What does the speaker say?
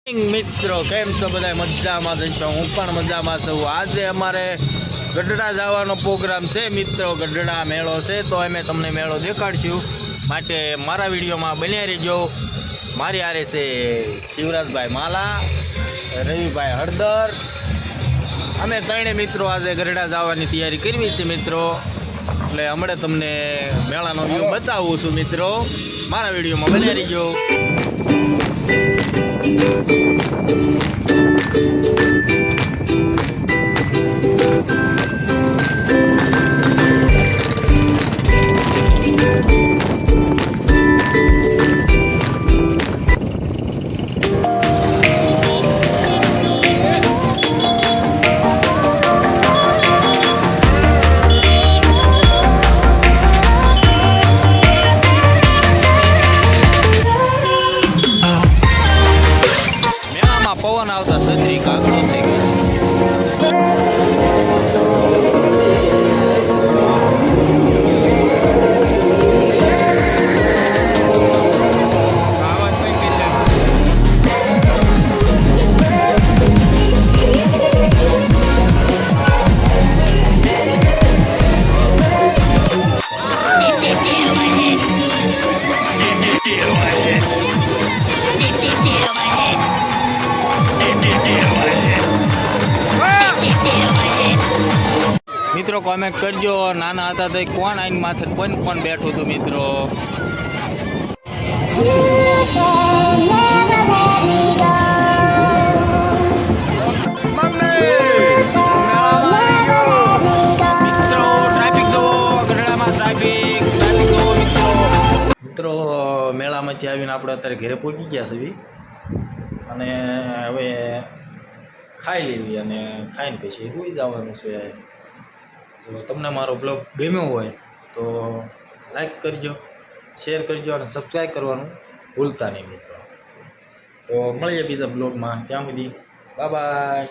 મિત્રો કેમ છો બધા મજામાં જઈશું? હું પણ મજામાં છું. આજે અમારે ગઢડા જવાનો પ્રોગ્રામ છે મિત્રો. ગઢડા મેળો છે તો અમે તમને મેળો દેખાડશું, માટે મારા વિડીયોમાં બન્યા રહેજો. મારી આરે છે શિવરાજભાઈ માલા, રવિભાઈ હળદર. અમે ત્રણે મિત્રો આજે ગઢડા જવાની તૈયારી કરવી છે મિત્રો. એટલે હમણાં તમને મેળાનો વ્યૂ બતાવું છું મિત્રો. મારા વિડીયોમાં બન્યા રહેજો. પવન આવતા સદરી કાગડો થઈ ગયો. મિત્રો કોમેન્ટ કરજો, નાના હતા તો કોણ આઈને માથે કોણ બેઠું હતું મિત્રો. મિત્રો મેળામાંથી આવીને આપણે અત્યારે ઘરે પહોંચી ગયા છીએ અને હવે ખાઈ લેવી અને ખાઈને પછી સુઈ જવાનું છે. તો તમને મારો બ્લોગ ગમ્યો હોય તો લાઈક કરજો, શેર કરજો અને સબસ્ક્રાઈબ કરવાનું ભૂલતા નહીં મિત્રો. તો મળીએ બીજા બ્લોગમાં. ત્યાં સુધી બાય બાય.